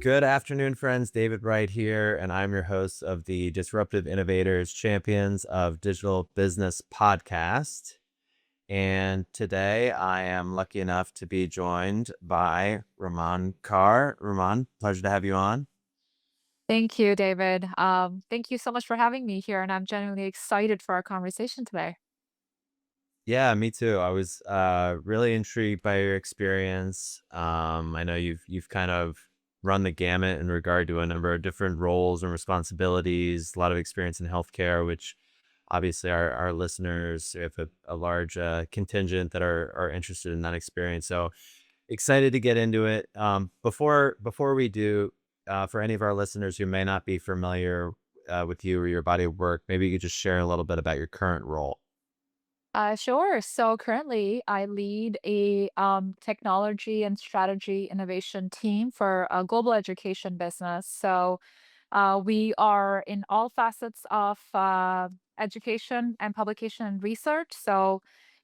Good afternoon, friends. David Wright here, and I'm your host of the Disruptive Innovators Champions of Digital Business podcast. And today I am lucky enough to be joined by Raman Kaur. Raman, pleasure to have you on. Thank you, David. Thank you so much for having me here, and I'm genuinely excited for our conversation today. Yeah, me too. I was really intrigued by your experience. I know you've kind of run the gamut in regard to a number of different roles and responsibilities, a lot of experience in healthcare, which obviously our listeners have a large contingent that are interested in that experience. So excited to get into it. Before we do, for any of our listeners who may not be familiar with you or your body of work, maybe you could just share a little bit about your current role. Sure. So currently, I lead a technology and strategy innovation team for a global education business. We are in all facets of education and publication and research.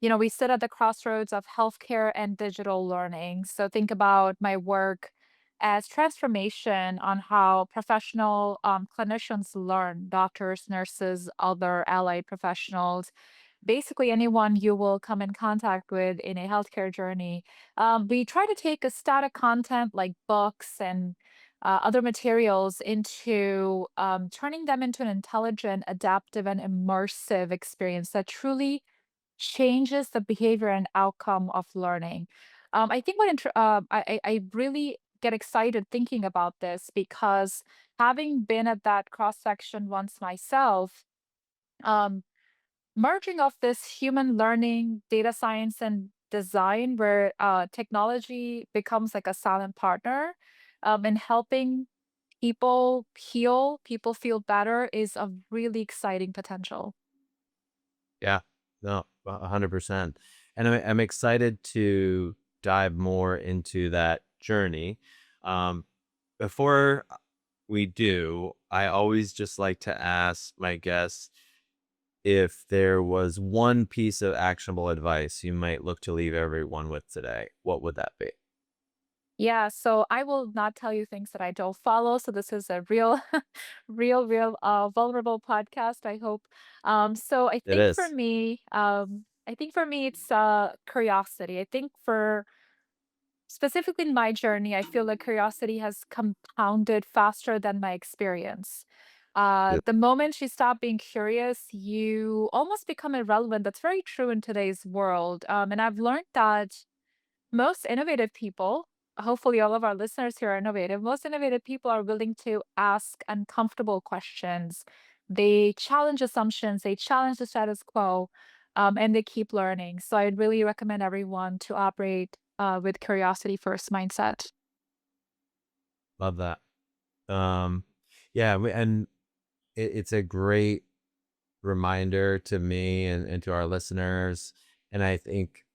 We sit at the crossroads of healthcare and digital learning. So, think about my work as transformation on how professional clinicians learn, doctors, nurses, other allied professionals, basically anyone you will come in contact with in a healthcare journey. We try to take a static content like books and other materials into turning them into an intelligent, adaptive, and immersive experience that truly changes the behavior and outcome of learning. I think I really get excited thinking about this because having been at that cross section once myself, um, merging of this human learning, data science, and design, where technology becomes like a silent partner in helping people heal, people feel better, is a really exciting potential. Yeah, no, 100%. And I'm excited to dive more into that journey. Um, before we do, I always just like to ask my guests if there was one piece of actionable advice you might look to leave everyone with today, what would that be? Yeah, so I will not tell you things that I don't follow. So this is a real, vulnerable podcast, I hope. So It is. I think for me, it's curiosity. I think for specifically in my journey, I feel like curiosity has compounded faster than my experience. Yeah. The moment you stop being curious, you almost become irrelevant. That's very true in today's world. And I've learned that most innovative people, hopefully all of our listeners here are innovative, most innovative people are willing to ask uncomfortable questions. They challenge assumptions, they challenge the status quo, and they keep learning. So I'd really recommend everyone to operate with curiosity first mindset. Love that. Um, yeah, and it's a great reminder to me and to our listeners. And I think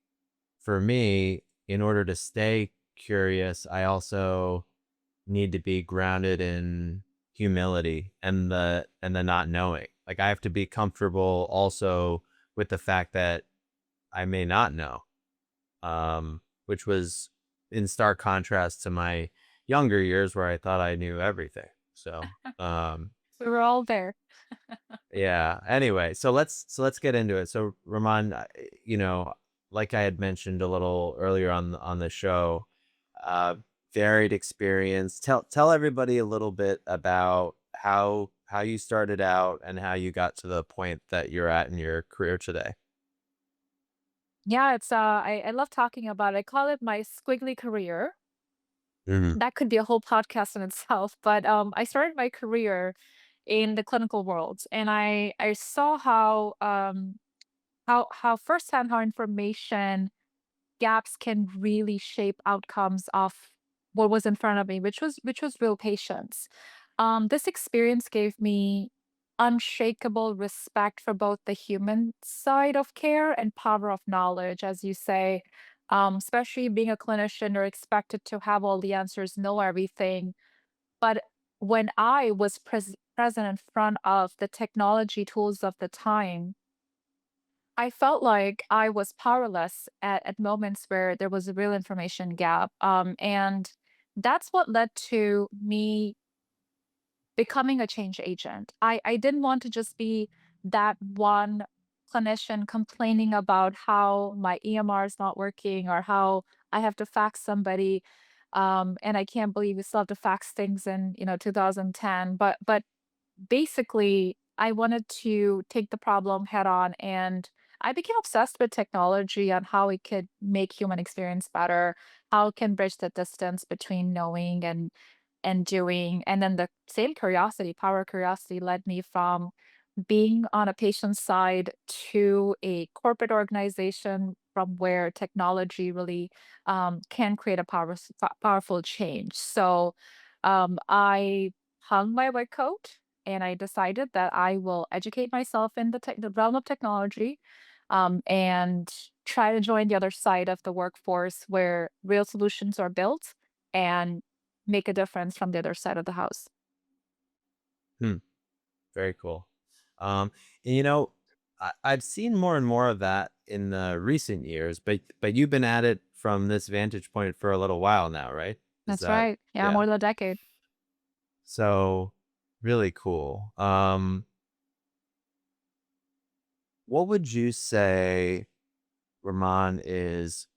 for me, in order to stay curious, I also need to be grounded in humility and the not knowing. Like I have to be comfortable also with the fact that I may not know, which was in stark contrast to my younger years where I thought I knew everything. So, So we're all there. yeah. Anyway, so let's get into it. So, Rahman, like I had mentioned a little earlier on the show, uh, varied experience. Tell everybody a little bit about how you started out and how you got to the point that you're at in your career today. Yeah, I love talking about it. I call it my squiggly career. Mhm. That could be a whole podcast in itself, but I started my career in the clinical world, and I saw how firsthand how information gaps can really shape outcomes of what was in front of me, which was real patience. This experience gave me unshakable respect for both the human side of care and power of knowledge, as you say. Especially being a clinician, you're expected to have all the answers, know everything. But when I was present in front of the technology tools of the time, I felt like I was powerless at moments where there was a real information gap. And that's what led to me becoming a change agent. I didn't want to just be that one clinician complaining about how my EMR is not working or how I have to fax somebody. And I can't believe we still have to fax things in, 2010. But basically, I wanted to take the problem head on, and I became obsessed with technology and how it could make human experience better, how it can bridge the distance between knowing and doing. And then the same curiosity, power curiosity led me from being on a patient side to a corporate organization from where technology really can create a powerful change. So I hung my white coat and I decided that I will educate myself in the realm of technology, and try to join the other side of the workforce where real solutions are built and make a difference from the other side of the house. Hmm, very cool. Um, and I've seen more and more of that in the recent years, but you've been at it from this vantage point for a little while now, right? Is That's that right. Yeah, yeah? more than a decade. So really cool. What would you say, Rahman, is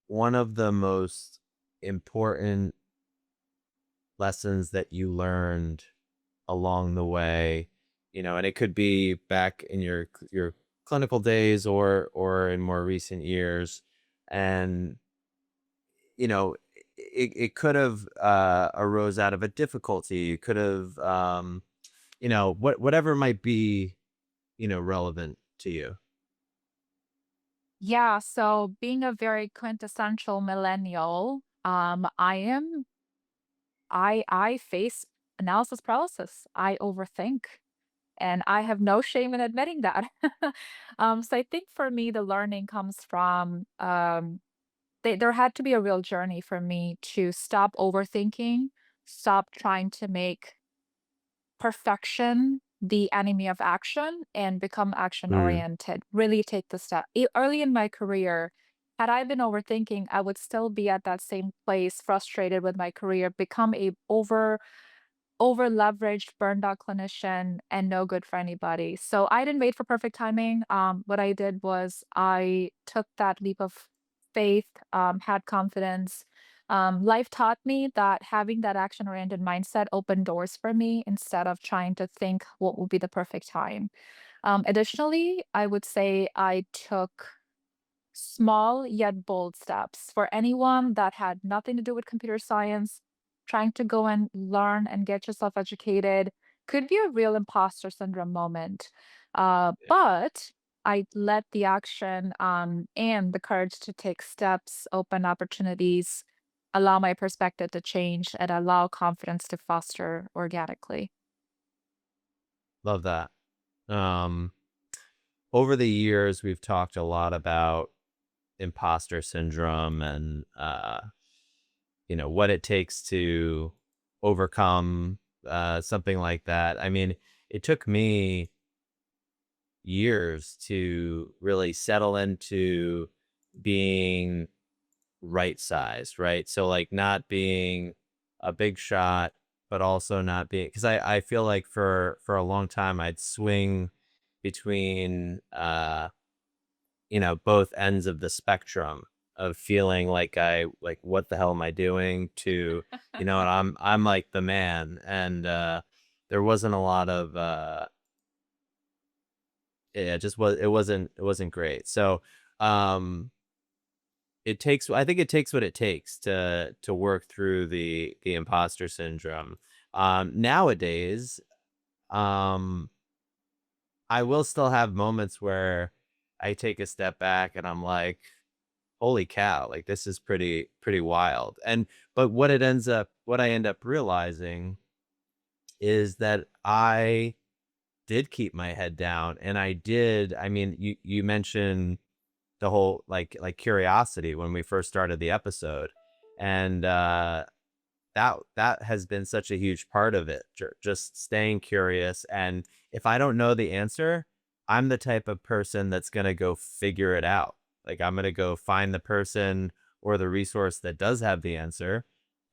one of the most important lessons that you learned along the way? And it could be back in your clinical days or in more recent years. And it could have arose out of a difficulty. It could have whatever might be relevant to you. Yeah, so being a very quintessential millennial, I face analysis paralysis. I overthink, and I have no shame in admitting that. So I think for me, the learning comes from there had to be a real journey for me to stop overthinking, stop trying to make perfection the enemy of action, and become action Mm, oriented. Really take the step. Early in my career, had I been overthinking, I would still be at that same place, frustrated with my career, become a over leveraged, burned out clinician and no good for anybody. So I didn't wait for perfect timing. What I did was I took that leap of faith, had confidence. Life taught me that having that action oriented mindset opened doors for me instead of trying to think what would be the perfect time. Additionally, I would say I took small yet bold steps for anyone that had nothing to do with computer science, trying to go and learn and get yourself educated could be a real imposter syndrome moment. yeah. But I let the action and the courage to take steps, open opportunities, allow my perspective to change, and allow confidence to foster organically. Love that. Um, Over the years, we've talked a lot about imposter syndrome and what it takes to overcome something like that. I mean, it took me years to really settle into being right sized, right? So like not being a big shot, but also not being because I feel like for a long time I'd swing between both ends of the spectrum of feeling like what the hell am I doing to, and I'm like the man. And there wasn't a lot of yeah, it wasn't great. So um I think it takes what it takes to work through the imposter syndrome. Nowadays, um I will still have moments where I take a step back and I'm like, holy cow, like this is pretty wild. And but what I end up realizing is that I did keep my head down and I mean, you mentioned the whole like curiosity when we first started the episode. And that has been such a huge part of it. Just staying curious, and if I don't know the answer, I'm the type of person that's going to go figure it out. Like I'm going to go find the person or the resource that does have the answer,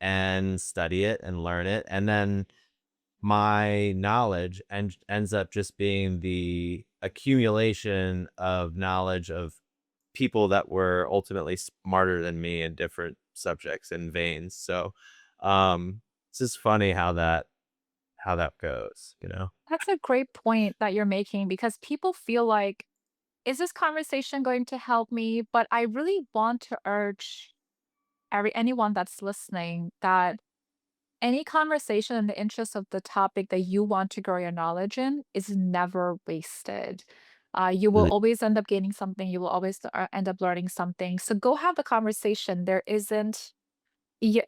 and study it and learn it, and then my knowledge and ends up just being the accumulation of knowledge of people that were ultimately smarter than me in different subjects and veins. So, it's just funny how that goes, you know? That's a great point that you're making because people feel like, is this conversation going to help me? But I really want to urge anyone that's listening that any conversation in the interest of the topic that you want to grow your knowledge in is never wasted. You will Mm, always end up gaining something. You will always end up learning something. So go have the conversation. There isn't. Yeah,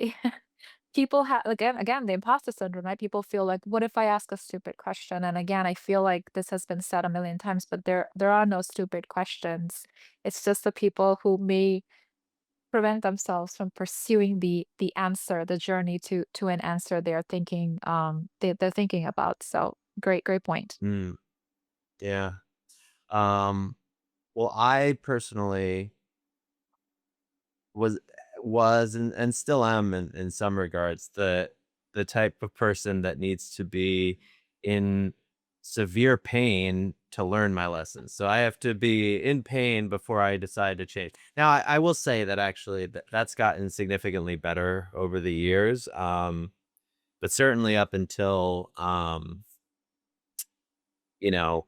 people have again the imposter syndrome, right? People feel like, what if I ask a stupid question? And again, I feel like this has been said a million times, but there are no stupid questions. It's just the people who may prevent themselves from pursuing the answer, the journey to an answer they're thinking they're thinking about. So great point. mm, yeah. Um, well, I personally was and still am in some regards the type of person that needs to be in severe pain to learn my lessons. So I have to be in pain before I decide to change. Now I will say that actually that's gotten significantly better over the years. But certainly up until you know,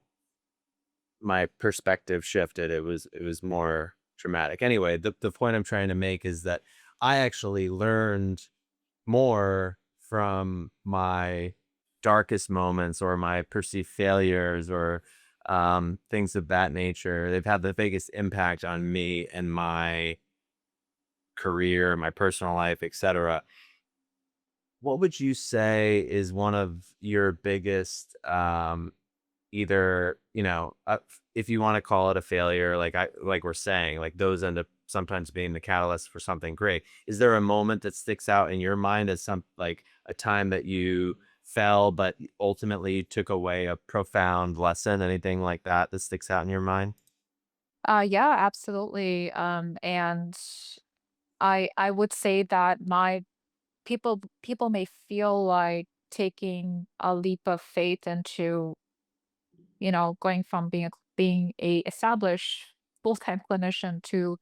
my perspective shifted, it was more dramatic. Anyway, the point I'm trying to make is that I actually learned more from my darkest moments or my perceived failures or things of that nature. They've had the biggest impact on me and my career, my personal life, etc. What would you say is one of your biggest either, if you wanna call it a failure, like we're saying, like, those end up sometimes being the catalyst for something great. Is there a moment that sticks out in your mind as a time that you fell, but ultimately took away a profound lesson? Anything like that that sticks out in your mind? Yeah, absolutely. And I would say that my people may feel like taking a leap of faith into, going from being a established full-time clinician to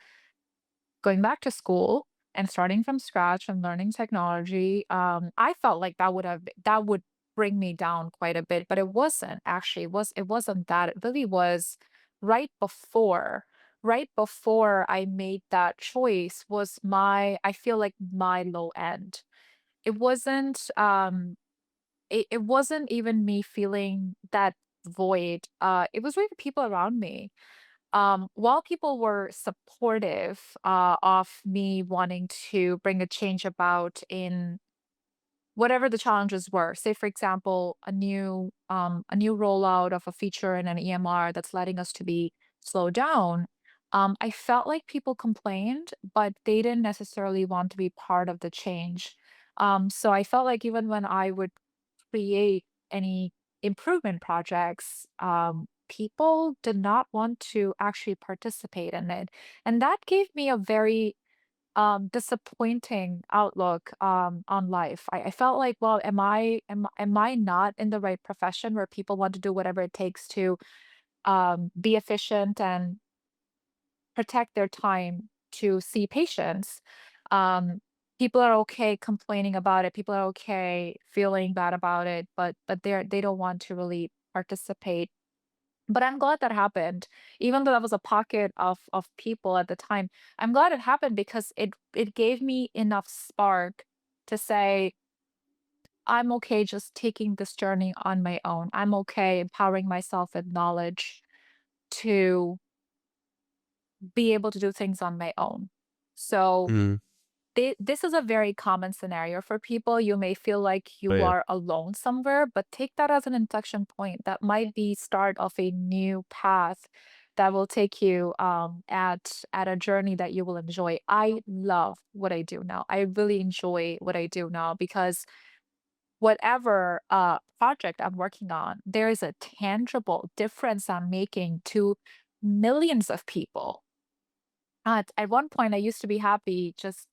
going back to school and starting from scratch and learning technology. I felt like that would bring me down quite a bit, but it wasn't actually. It wasn't that. It really was right before right before I made that choice was I feel like my low end. It wasn't it wasn't even me feeling that void. It was really the people around me. While people were supportive of me wanting to bring a change about in whatever the challenges were, say for example, a new rollout of a feature in an EMR that's letting us to be slowed down. I felt like people complained, but they didn't necessarily want to be part of the change. So I felt like even when I would create any improvement projects, people did not want to actually participate in it. And that gave me a very disappointing outlook on life. I felt like, well, am I not in the right profession where people want to do whatever it takes to be efficient and protect their time to see patients? Um, People are okay complaining about it. People are okay feeling bad about it, but they don't want to really participate. But I'm glad that happened. Even though that was a pocket of people at the time, I'm glad it happened because it gave me enough spark to say, I'm okay just taking this journey on my own. I'm okay empowering myself with knowledge to be able to do things on my own. So Mm. this is a very common scenario for people. You may feel like Oh, you yeah. are alone somewhere, but take that as an inflection point. That might be start of a new path that will take you at a journey that you will enjoy. I love what I do now. I really enjoy what I do now because whatever project I'm working on, there is a tangible difference I'm making to millions of people. At one point, I used to be happy just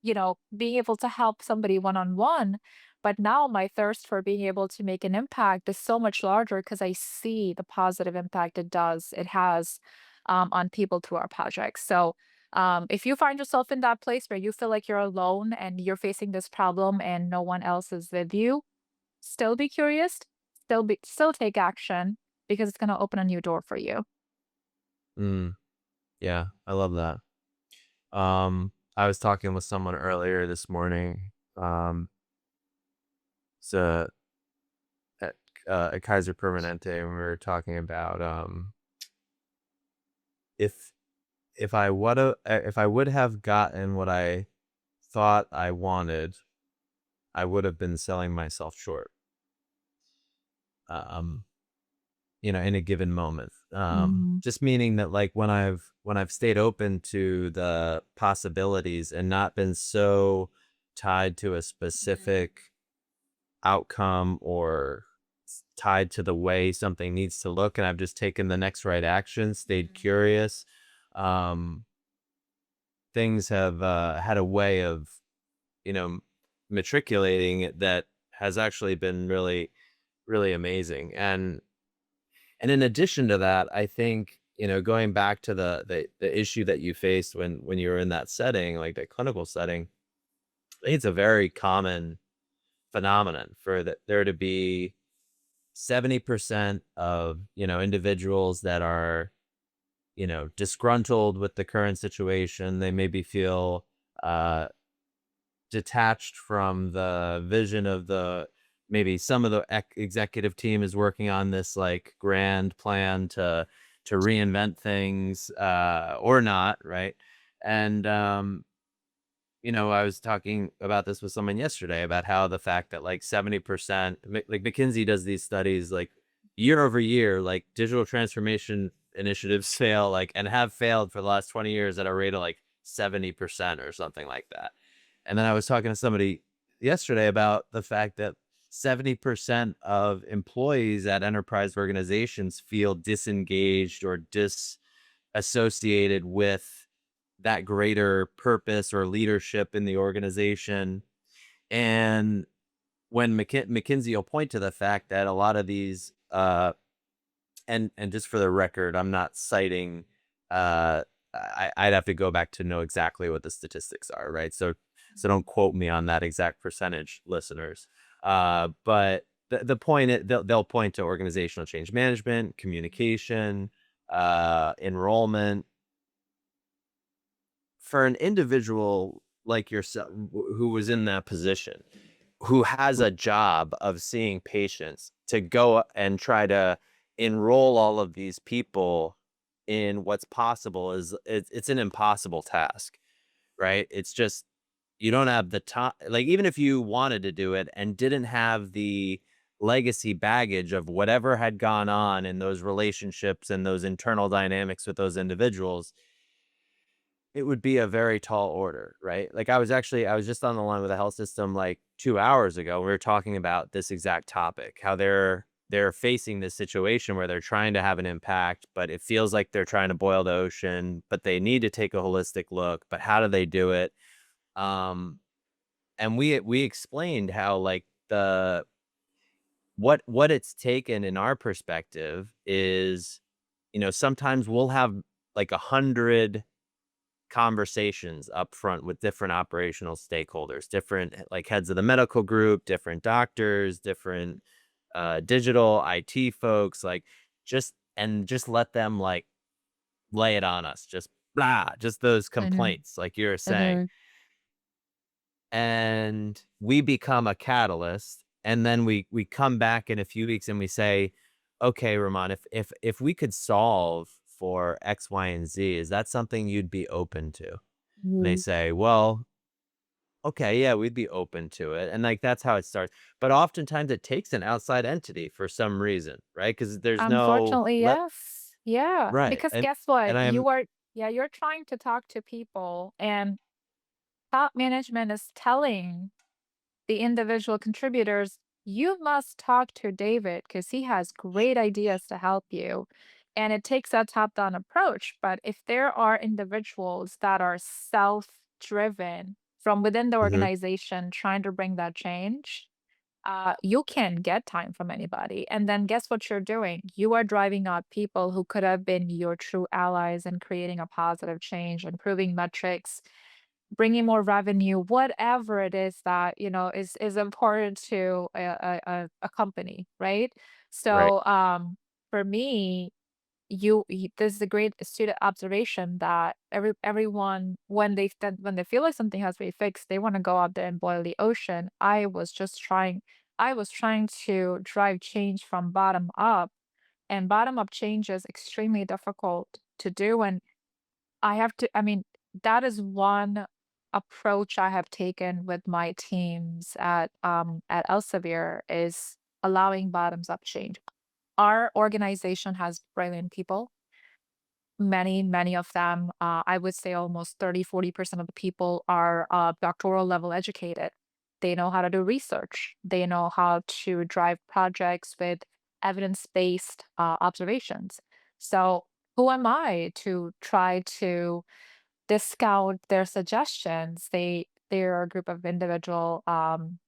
being able to help somebody one on one. But now my thirst for being able to make an impact is so much larger because I see the positive impact it has on people through our projects. So if you find yourself in that place where you feel like you're alone and you're facing this problem and no one else is with you, still be curious, still take action because it's going to open a new door for you. Mm, yeah, I love that. I was talking with someone earlier this morning. It's at, at Kaiser Permanente, and we were talking about if if I would have gotten what I thought I wanted, I would have been selling myself short. Um, in a given moment. Mhm. Just meaning that like when I've stayed open to the possibilities and not been so tied to a Mhm. specific outcome or tied to the way something needs to look, and I've just taken the next right action, stayed Mhm. curious. Um, things have had a way of, you know, matriculating it that has actually been really, really amazing. And in addition to that, I think, going back to the issue that you faced when you were in that setting, like the clinical setting, I think it's a very common phenomenon for there to be 70% of, individuals that are, disgruntled with the current situation. They maybe feel uh detached from the vision of the maybe some of the executive team is working on this like grand plan to reinvent things or not, right? And I was talking about this with someone yesterday about how the fact that like 70%, like McKinsey does these studies like year over year, like digital transformation initiatives fail, like, and have failed for the last 20 years at a rate of like 70% or something like that. And then I was talking to somebody yesterday about the fact that 70% of employees at enterprise organizations feel disengaged or disassociated with that greater purpose or leadership in the organization. And when McKinsey will point to the fact that a lot of these, and just for the record, I'm not citing, I'd have to go back to know exactly what the statistics are, right? So don't quote me on that exact percentage, listeners. But the point, they'll point to organizational change management, communication, enrollment, for an individual like yourself who was in that position, who has a job of seeing patients, to go and try to enroll all of these people in what's possible it's an impossible task, right? It's just you don't have the time. Like even if you wanted to do it and didn't have the legacy baggage of whatever had gone on in those relationships and those internal dynamics with those individuals, it would be a very tall order, right? Like I was just on the line with a health system like 2 hours ago. We were talking about this exact topic, how they're facing this situation where they're trying to have an impact, but it feels like they're trying to boil the ocean, but they need to take a holistic look, but how do they do it? Um, and we explained how like the what it's taken in our perspective is, sometimes we'll have like 100 conversations up front with different operational stakeholders, different like heads of the medical group, different doctors, different digital IT folks, like just let them like lay it on us, just blah, just those I know. complaints, like you're I saying. know. And we become a catalyst. And then we come back in a few weeks and we say, okay, Ramon, if we could solve for X, Y, and Z, is that something you'd be open to? And they Mhm. say, "Well, okay, yeah, we'd be open to it." And, like, that's how it starts. But oftentimes it takes an outside entity for some reason, right? Because there's no Unfortunately, let yes. Yeah, right, because guess what? and I'm You're trying to talk to people and top management is telling the individual contributors, you must talk to David because he has great ideas to help you. And it takes a top down approach. But if there are individuals that are self driven, from within the Hmm. organization trying to bring that change, you can't get time from anybody. And then guess what you're doing? You are driving out people who could have been your true allies and creating a positive change, improving metrics, bringing more revenue, whatever it is that is important to a company, right? Right. So for me, this is a great student observation that everyone when they feel like something has to be fixed, they want to go out there and boil the ocean. I was trying to drive change from bottom up, and bottom up change is extremely difficult to do. And I mean, that is one approach I have taken with my teams at Elsevier is allowing bottoms up change. Our organization has brilliant people. Many of them, I would say almost 30-40% of the people are doctoral level educated. They know how to do research. They know how to drive projects with evidence-based observations. So who am I to try to discount their suggestions? They're a group of individual and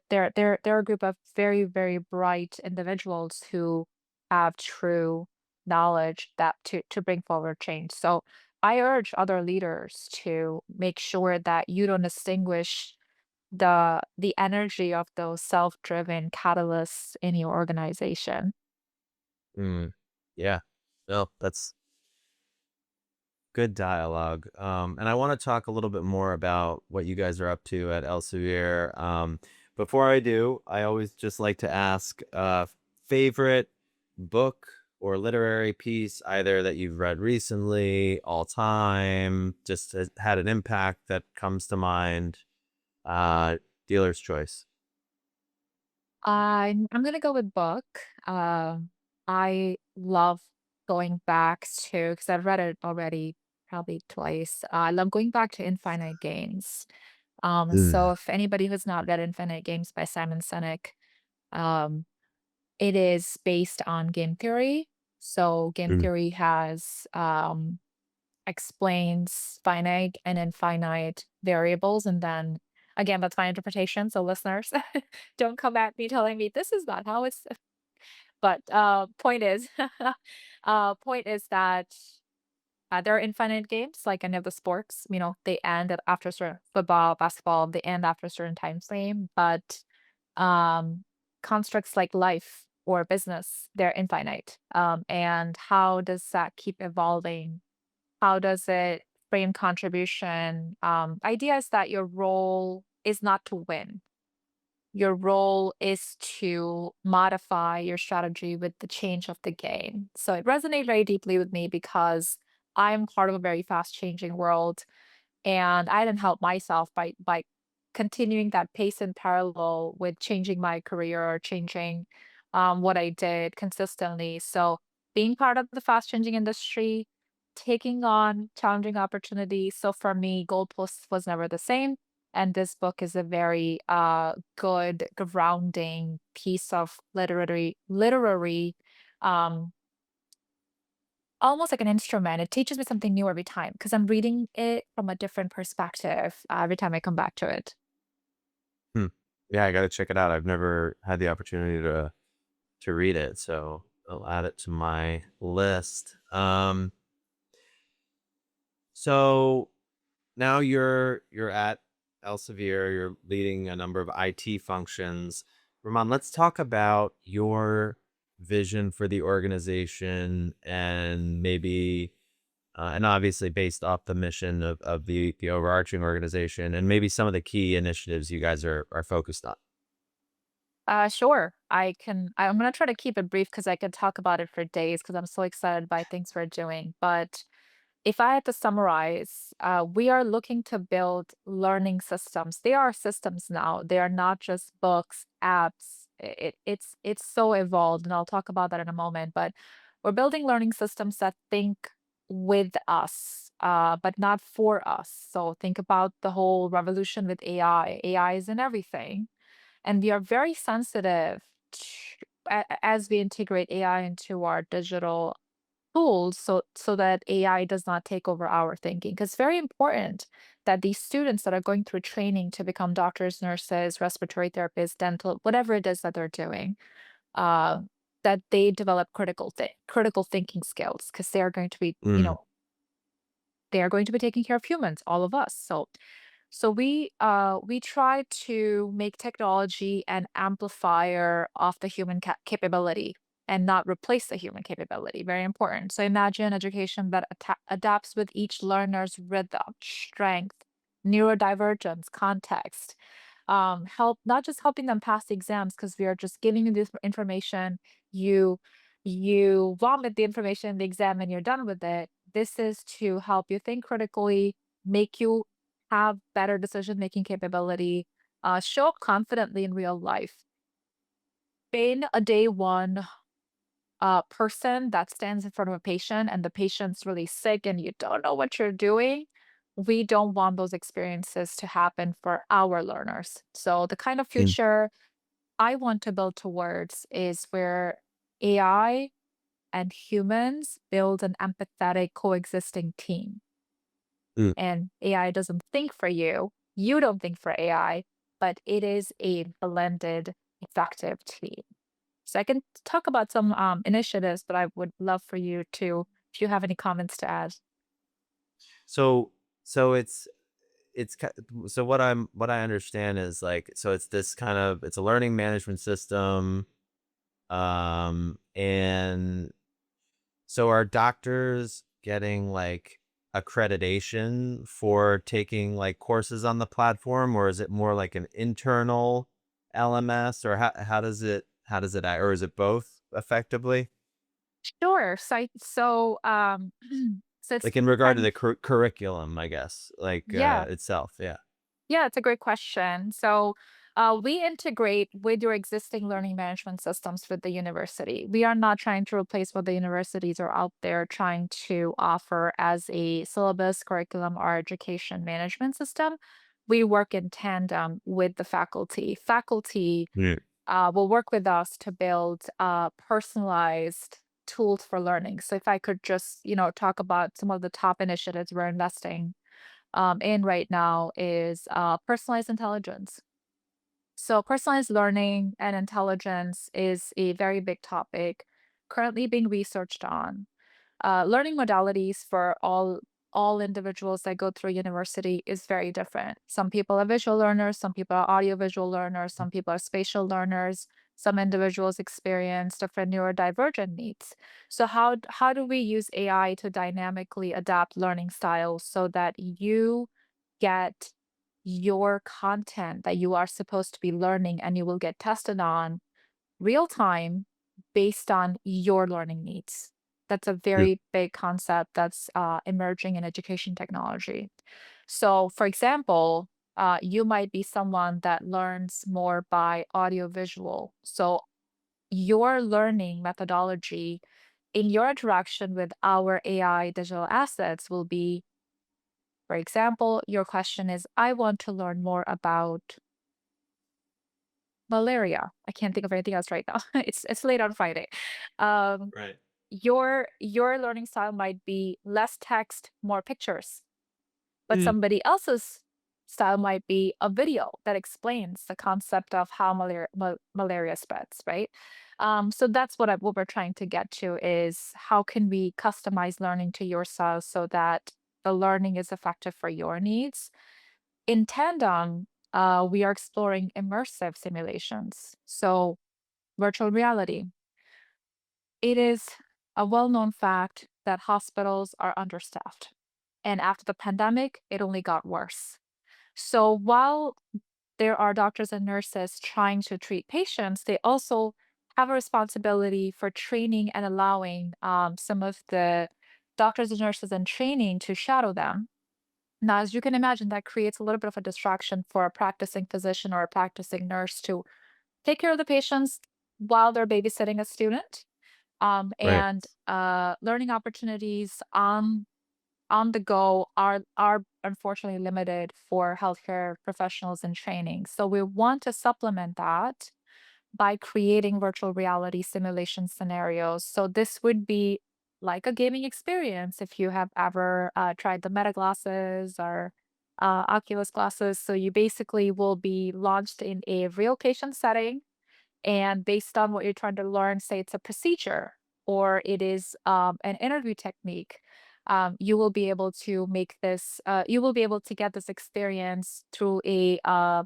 they're a group of very bright individuals who have true knowledge that to bring forward change. So I urge other leaders to make sure that you don't extinguish the energy of those self-driven catalysts in your organization. Mm. Yeah. No, that's good dialogue. And I want to talk a little bit more about what you guys are up to at Elsevier. Before I do, I always just like to ask favorite book or literary piece, either that you've read recently, all time, just has had an impact that comes to mind. Uh, Dealer's choice. I'm gonna go with book. I love going back to because I've read it already probably twice. I love going back to Infinite Games. So Mm, if anybody who's not read Infinite Games by Simon Sinek, um, it is based on game theory. So game mm, theory has explains finite and infinite variables. And then again, that's my interpretation. So listeners, don't come at me telling me this is not how it's. But point is that there are infinite games like any of the sports. They end after certain football, basketball. They end after a certain time frame. But um, constructs like life or business, they're infinite. And how does that keep evolving? How does it frame contribution? Idea is that your role is not to win. Your role is to modify your strategy with the change of the game. So it resonated very deeply with me because I'm part of a very fast changing world, and I didn't help myself by continuing that pace in parallel with changing my career, changing what I did consistently. So being part of the fast changing industry, taking on challenging opportunities. So for me, goalposts was never the same. And this book is a very good grounding piece of literary um, almost like an instrument. It teaches me something new every time because I'm reading it from a different perspective every time I come back to it. hmm. Yeah, I got to check it out. I've never had the opportunity to read it, so I'll add it to my list. So now you're at Elsevier, you're leading a number of IT functions. Ramon, let's talk about your vision for the organization and maybe and obviously based off the mission of the overarching organization and maybe some of the key initiatives you guys are focused on. Sure. I'm gonna try to keep it brief because I could talk about it for days because I'm so excited by things we're doing. But if I had to summarize, we are looking to build learning systems. They are systems now. They are not just books, apps. It's so evolved, and I'll talk about that in a moment. But we're building learning systems that think with us, but not for us. So think about the whole revolution with AI. AI is in everything, and we are very sensitive to, as we integrate AI into our digital tools so that AI does not take over our thinking. Because it's very important that these students that are going through training to become doctors, nurses, respiratory therapists, dental, whatever it is that they're doing, uh, that they develop critical thinking skills because they are going to be, Mm, they are going to be taking care of humans, all of us. So we try to make technology an amplifier of the human capability and not replace the human capability. Very important. So imagine education that adapts with each learner's rhythm, strength, neurodivergence, context. Help not just helping them pass the exams because we are just giving you this information. You you vomit the information in the exam and you're done with it. This is to help you think critically, make you have better decision making capability, show up confidently in real life. Being a day one person that stands in front of a patient and the patient's really sick and you don't know what you're doing, we don't want those experiences to happen for our learners. So, the kind of mm, future I want to build towards is where AI and humans build an empathetic coexisting team. mm. And AI doesn't think for you. You don't think for AI, but it is a blended, effective team. So I can talk about some initiatives, but I would love for you to, if you have any comments to add. So it's so what I understand is like so it's this kind of it's a learning management system, and so are doctors getting like accreditation for taking like courses on the platform, or is it more like an internal LMS, or how does it act, or is it both effectively? Sure. So it's Like in regard to prim- the curriculum, I guess, like yeah. itself, yeah. Yeah, it's a great question. So, we integrate with your existing learning management systems with the university. We are not trying to replace what the universities are out there trying to offer as a syllabus, curriculum, or education management system. We work in tandem with the faculty. Faculty Yeah. will work with us to build personalized tools for learning. So, if I could just, talk about some of the top initiatives we're investing in right now is personalized intelligence. So, personalized learning and intelligence is a very big topic currently being researched on. Learning modalities for all individuals that go through university is very different. Some people are visual learners, some people are audiovisual learners, some people are spatial learners. Some individuals experience different neurodivergent needs. So how do we use AI to dynamically adapt learning styles so that you get your content that you are supposed to be learning and you will get tested on real time based on your learning needs. That's a Yeah. very big concept that's emerging in education technology. So, for example, you might be someone that learns more by audiovisual. So, your learning methodology in your interaction with our AI digital assets will be, for example, your question is, I want to learn more about malaria. I can't think of anything else right now. It's late on Friday. Um, Right. your learning style might be less text, more pictures, but Mm. somebody else's style might be a video that explains the concept of how malaria spreads, right? So that's what we're trying to get to is how can we customize learning to your style so that the learning is effective for your needs in tandem, we are exploring immersive simulations. So, virtual reality. It is a well known fact that hospitals are understaffed. And after the pandemic, it only got worse. So, while there are doctors and nurses trying to treat patients, they also have a responsibility for training and allowing some of the doctors and nurses in training to shadow them. Now, as you can imagine, that creates a little bit of a distraction for a practicing physician or a practicing nurse to take care of the patients while they're babysitting a student. Right. And learning opportunities on the go are unfortunately limited for healthcare professionals in training. So we want to supplement that by creating virtual reality simulation scenarios. So this would be like a gaming experience if you have ever tried the Meta glasses or Oculus glasses. So you basically will be launched in a real patient setting, and based on what you're trying to learn, say it's a procedure or it is an interview technique, you will be able to you will be able to get this experience through a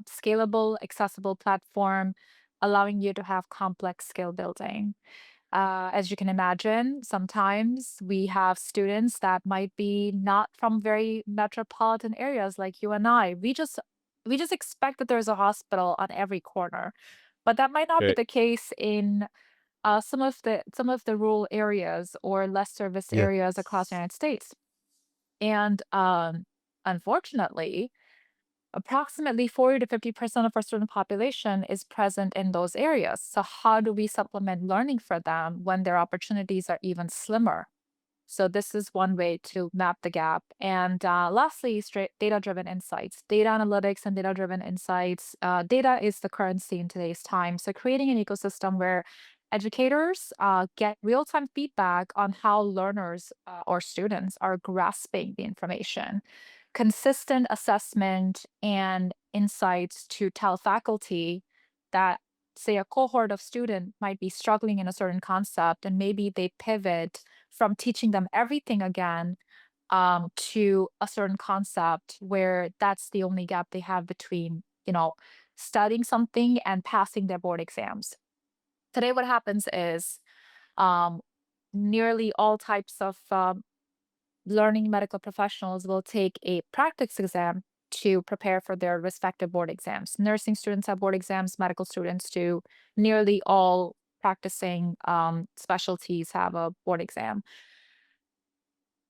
scalable, accessible platform, allowing you to have complex skill building. As you can imagine, sometimes we have students that might be not from very metropolitan areas like you and I. We just expect that there's a hospital on every corner, but that might not be Right. the case in some of the rural areas or less service Yeah. areas across the United States. And unfortunately, approximately 40 to 50% of our student population is present in those areas. So how do we supplement learning for them when their opportunities are even slimmer? So this is one way to map the gap. And lastly, straight data-driven insights, data analytics and data-driven insights. Data is the currency in today's time. So creating an ecosystem where educators get real-time feedback on how learners or students are grasping the information, consistent assessment and insights to tell faculty that, say, a cohort of student might be struggling in a certain concept, and maybe they pivot from teaching them everything again to a certain concept where that's the only gap they have between, studying something and passing their board exams. Today, what happens is um, nearly all types of learning medical professionals will take a practice exam to prepare for their respective board exams. Nursing students have board exams, medical students do. Nearly all practicing specialties have a board exam.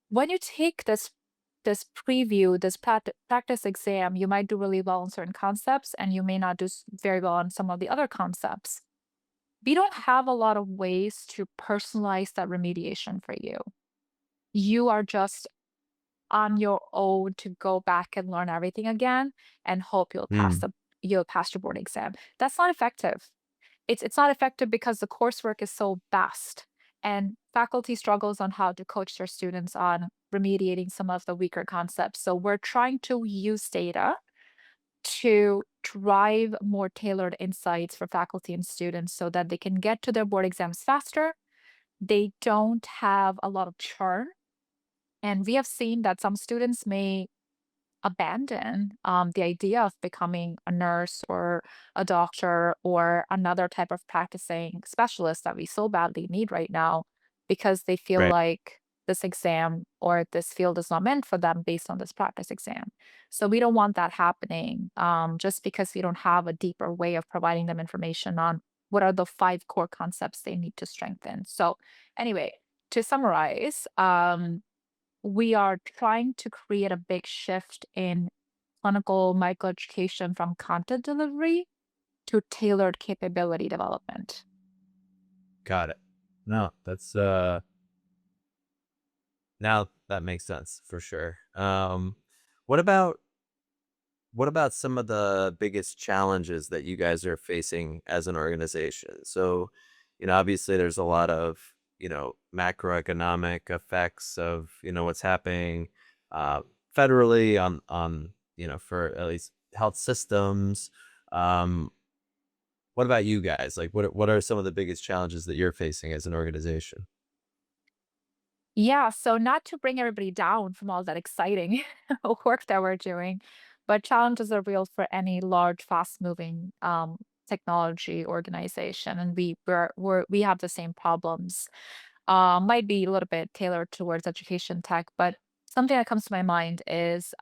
When you take this preview, this practice exam, you might do really well on certain concepts, and you may not do very well on some of the other concepts. We don't have a lot of ways to personalize that remediation for you. You are just on your own to go back and learn everything again and hope Mm. you'll pass your board exam. That's not effective. It's not effective because the coursework is so vast, and faculty struggles on how to coach their students on remediating some of the weaker concepts. So we're trying to use data to drive more tailored insights for faculty and students so that they can get to their board exams faster. They don't have a lot of churn. And we have seen that some students may abandon the idea of becoming a nurse or a doctor or another type of practicing specialist that we so badly need right now because they feel Right. like this exam or this field is not meant for them based on this practice exam. So we don't want that happening just because we don't have a deeper way of providing them information on what are the five core concepts they need to strengthen. So, anyway, to summarize, we are trying to create a big shift in clinical microeducation from content delivery to tailored capability development. Got it. No, that's now that makes sense for sure. What about some of the biggest challenges that you guys are facing as an organization? So, obviously there's a lot of, macroeconomic effects of, what's happening uh federally on, for at least health systems. Um, what about you guys? Like what are some of the biggest challenges that you're facing as an organization? Yeah, so not to bring everybody down from all that exciting work that we're doing, but challenges are real for any large, fast-moving technology organization, and we have the same problems. Might be a little bit tailored towards education tech, but something that comes to my mind is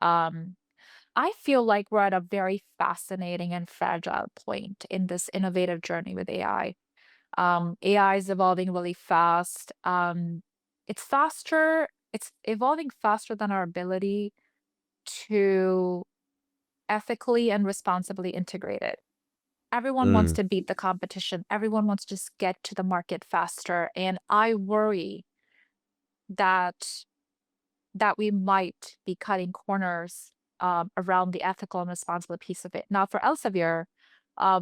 I feel like we're at a very fascinating and fragile point in this innovative journey with AI. AI is evolving really fast. It's evolving faster than our ability to ethically and responsibly integrate it. Everyone wants Mm, to beat the competition. Everyone wants to just get to the market faster. And I worry that we might be cutting corners around the ethical and responsible piece of it. Now, for Elsevier,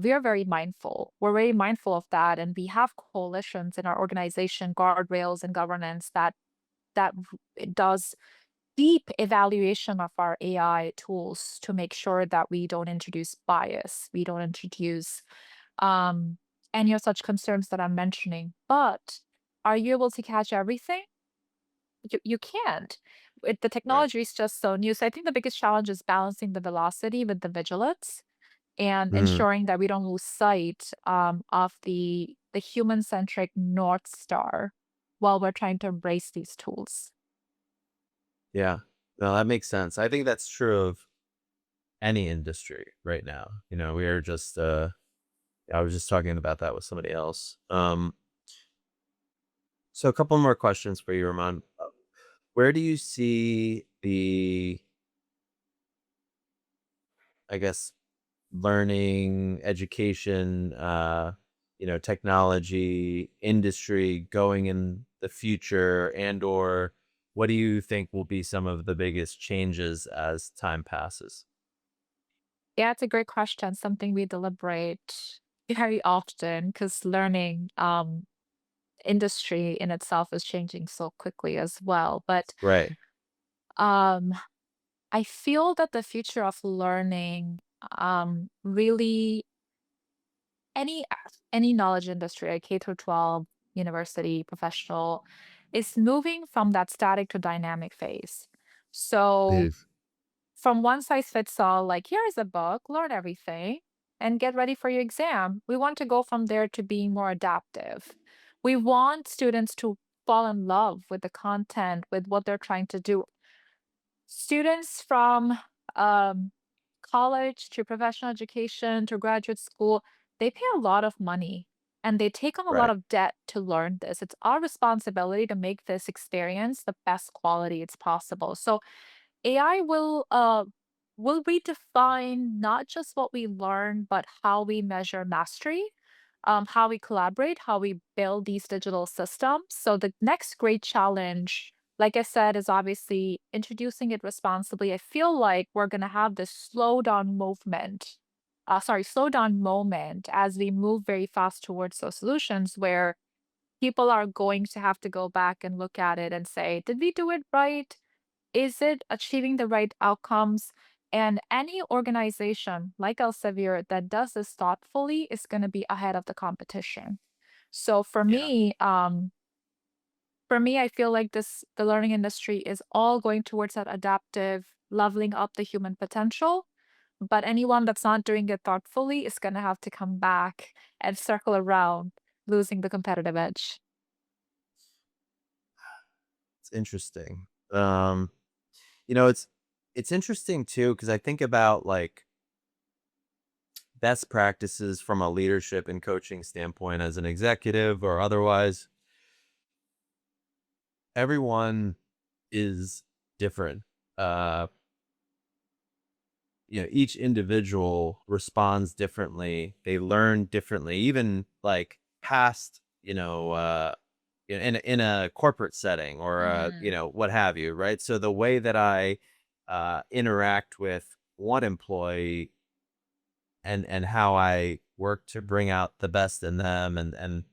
we are very mindful. We're very mindful of that, and we have coalitions in our organization, guardrails, and governance that it does deep evaluation of our AI tools to make sure that we don't introduce bias, we don't introduce um, any of such concerns that I'm mentioning. But are you able to catch everything? You can't. The Right. technology is just so new. So I think the biggest challenge is balancing the velocity with the vigilance and Mm, ensuring that we don't lose sight of the human centric North Star while we're trying to embrace these tools. yeah. No, that makes sense. I think that's true of any industry right now. We are just I was just talking about that with somebody else. So a couple more questions for you, Ramon. Where do you see the, I guess, learning, education, technology industry going in the future, and or what do you think will be some of the biggest changes as time passes? Yeah, it's a great question, something we deliberate very often because learning industry in itself is changing so quickly as well. But Right. um, I feel that the future of learning really any knowledge industry, like K through 12, university, professional, is moving from that static to dynamic phase. So Is from one size fits all, like here's a book, learn everything, and get ready for your exam. We want to go from there to being more adaptive. We want students to fall in love with the content, with what they're trying to do. Students from um, college to professional education to graduate school, they pay a lot of money and they take on a lot right. of debt to learn this. It's our responsibility to make this experience the best quality it's possible. So AI will redefine not just what we learn, but how we measure mastery, how we collaborate, how we build these digital systems. So the next great challenge, like I said, is obviously introducing it responsibly. I feel like we're gonna have this slow down moment as we move very fast towards those solutions where people are going to have to go back and look at it and say, did we do it right? Is it achieving the right outcomes? And any organization like Elsevier that does this thoughtfully is going to be ahead of the competition. So Yeah. for me, I feel like the learning industry is all going towards that adaptive, leveling up the human potential. But anyone that's not doing it thoughtfully is going to have to come back and circle around, losing the competitive edge. It's interesting. It's interesting too because I think about like best practices from a leadership and coaching standpoint as an executive or otherwise. Everyone is different. Uh, each individual responds differently. They learn differently, even like past, in a corporate setting or Mm, what have you, right? So the way that I interact with one employee and how I work to bring out the best in them and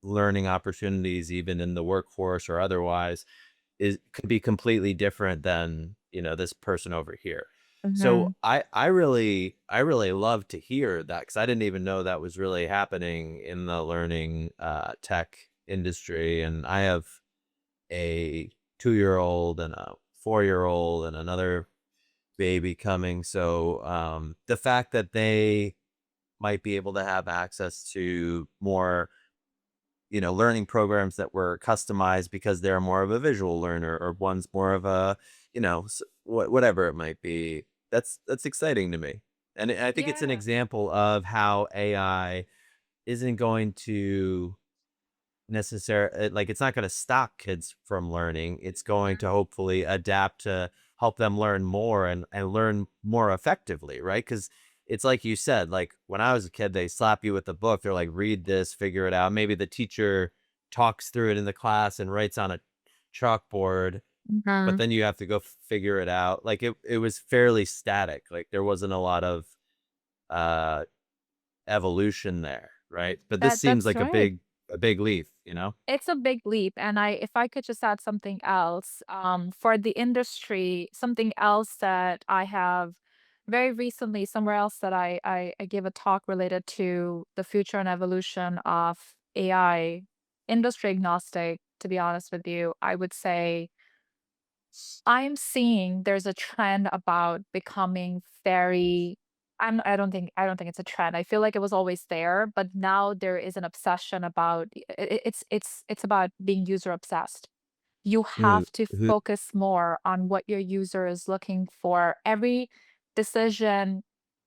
learning opportunities even in the workforce or otherwise is could be completely different than, this person over here. So mhm, I really love to hear that because I didn't even know that was really happening in the learning tech industry. And I have a 2-year old and a 4-year old and another baby coming. So the fact that they might be able to have access to more, learning programs that were customized because they're more of a visual learner or one's more of a, whatever it might be. That's exciting to me. And I think it's an yeah. example of how AI isn't going to necessarily like it's not going to stop kids from learning. It's going to hopefully adapt to help them learn more and learn more effectively, right? Because it's like you said, like when I was a kid, they slap you with a book. They're like, read this, figure it out. Maybe the teacher talks through it in the class and writes on a chalkboard, but Mhm. then you have to go figure it out. Like it was fairly static. Like there wasn't a lot of uh evolution there, right? But this seems That's like a right. big a big leap, you know? It's a big leap, and I if I could just add something else, for the industry, something else that I have very recently, somewhere else that I gave a talk related to the future and evolution of AI, industry agnostic, to be honest with you, I would say I'm seeing there's a trend about becoming very I don't think it's a trend. I feel like it was always there, but now there is an obsession about it's about being user obsessed. You Who have to who focus more on what your user is looking for. Every decision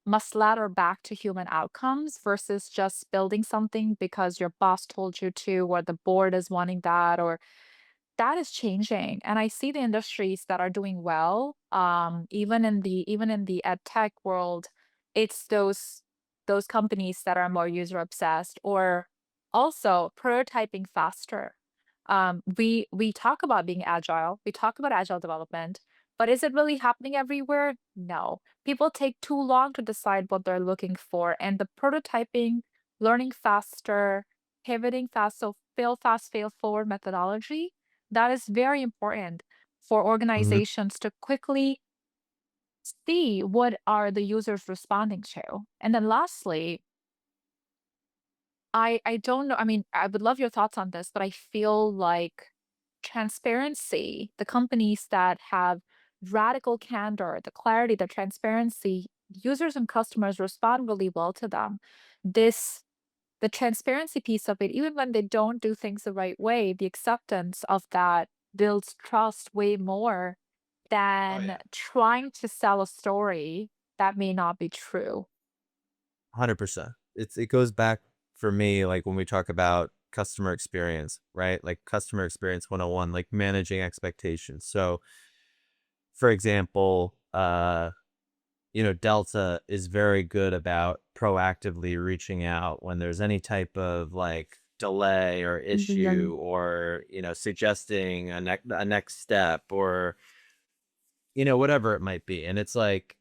must ladder back to human outcomes versus just building something because your boss told you to, or the board is wanting that, or that is changing, and I see the industries that are doing well, even in the ed tech world, it's those companies that are more user obsessed or also prototyping faster. We talk about being agile, we talk about agile development, but is it really happening everywhere? No. People take too long to decide what they're looking for, and the prototyping, learning faster, pivoting fast, so fail fast, fail forward methodology that is very important for Mhm. organizations to quickly see what are the users responding to. And then lastly, I don't know, I mean, I would love your thoughts on this, but I feel like transparency, the companies that have radical candor, the clarity, the transparency, users and customers respond really well to them. This the transparency piece of it, even when they don't do things the right way, the acceptance of that builds trust way more Oh, than yeah. trying to sell a story that may not be true. 100%. It goes back for me, like, when we talk about customer experience, right? Like, customer experience 101, like, managing expectations. So, for example, Delta is very good about proactively reaching out when there's any type of, like, delay or Yeah. issue or, suggesting a next step or, whatever it might be. And it's like,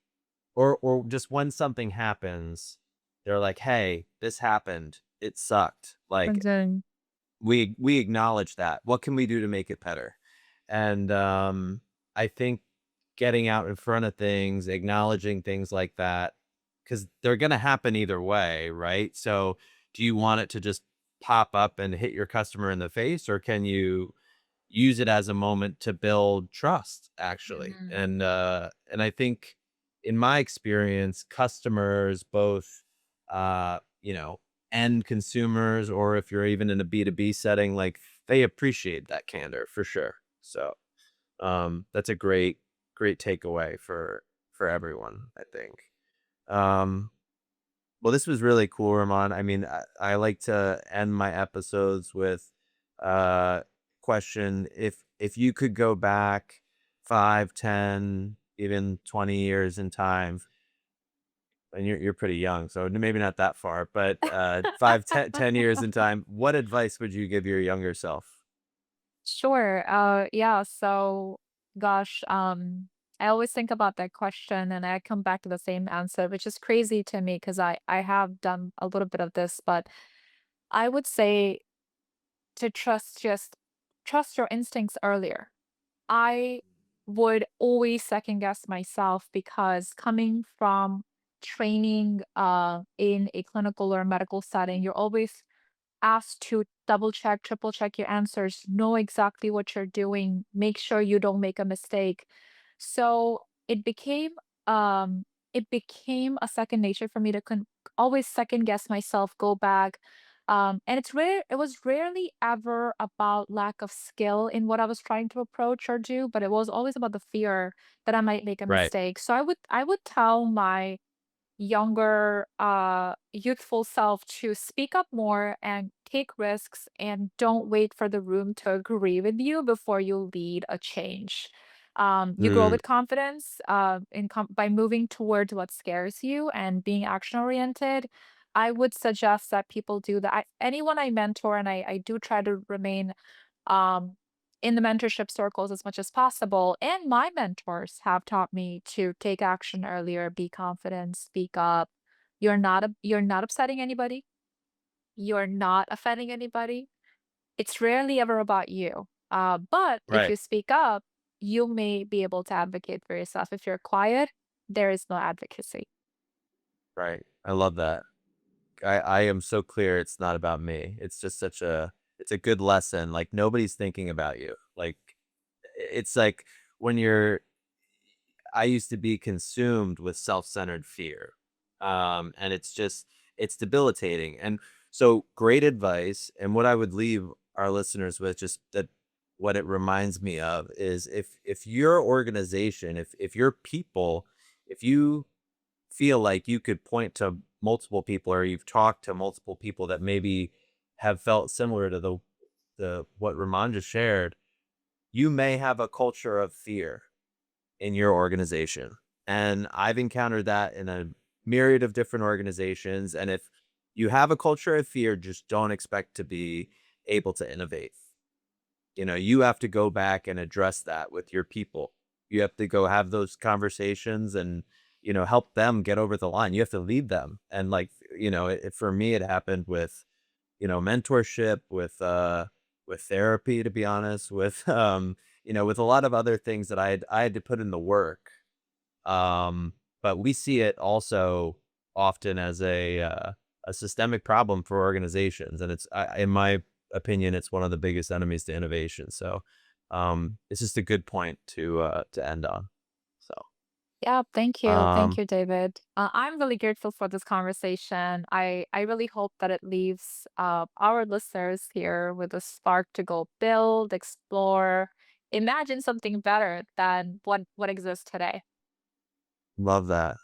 or just when something happens, they're like, "Hey, this happened. It sucked. And Like, then we acknowledge that. What can we do to make it better?" And I think getting out in front of things, acknowledging things like that, because they're gonna happen either way, right? So, do you want it to just pop up and hit your customer in the face, or can you use it as a moment to build trust actually? Mhm. And I think in my experience, customers, both uh, you know, end consumers, or if you're even in a B2B setting, like they appreciate that candor for sure. So that's a great takeaway for everyone, I think. Um well, this was really cool, Ramon. I mean, I like to end my episodes with a question. If you could go back 5, 10, even 20 years in time, and you're pretty young, so maybe not that far, but 5, 10 years in time, what advice would you give your younger self? Sure. Yeah. So, gosh, I always think about that question and I come back to the same answer, which is crazy to me because I have done a little bit of this, but I would say to just trust your instincts earlier. I would always second guess myself because coming from training in a clinical or medical setting, you're always asked to double check, triple check your answers, know exactly what you're doing, make sure you don't make a mistake. So um it became a second nature for me to always second guess myself, go back. And it was rarely ever about lack of skill in what I was trying to approach or do, but it was always about the fear that I might make a Right. mistake. So I would tell my younger, youthful self to speak up more and take risks and don't wait for the room to agree with you before you lead a change. You grow Mm, with confidence by moving towards what scares you and being action oriented. I would suggest that people do that. Anyone I mentor, and I do try to remain um, in the mentorship circles as much as possible. And my mentors have taught me to take action earlier, be confident, speak up. You're not upsetting anybody. you're not offending anybody. It's rarely ever about you. But if Right. you speak up, you may be able to advocate for yourself. If you're quiet, there is no advocacy. Right. I love that. I am so clear it's not about me. It's just such a it's a good lesson. Like nobody's thinking about you. Like it's like when you're I used to be consumed with self-centered fear. And it's just it's debilitating. And so great advice. And what I would leave our listeners with just that what it reminds me of is if your organization, if your people, if you feel like you could point to multiple people or you've talked to multiple people that maybe have felt similar to the what Ramon just shared, you may have a culture of fear in your organization. And I've encountered that in a myriad of different organizations. And if you have a culture of fear, just don't expect to be able to innovate. You know, you have to go back and address that with your people. You have to go have those conversations and, help them get over the line. You have to lead them. And like, for me, it happened with, mentorship, with therapy, to be honest, with, with a lot of other things that I had to put in the work. But we see it also often as a systemic problem for organizations, and in my opinion, it's one of the biggest enemies to innovation. So, it's just a good point to end on. So, Yeah, thank you. Thank um, you, David. I'm really grateful for this conversation. I really hope that it leaves our listeners here with a spark to go build, explore, imagine something better than what exists today. love that.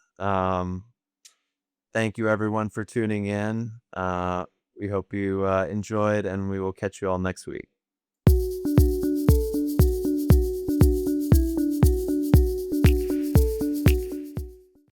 Thank you everyone for tuning in. We hope you enjoyed, and we will catch you all next week.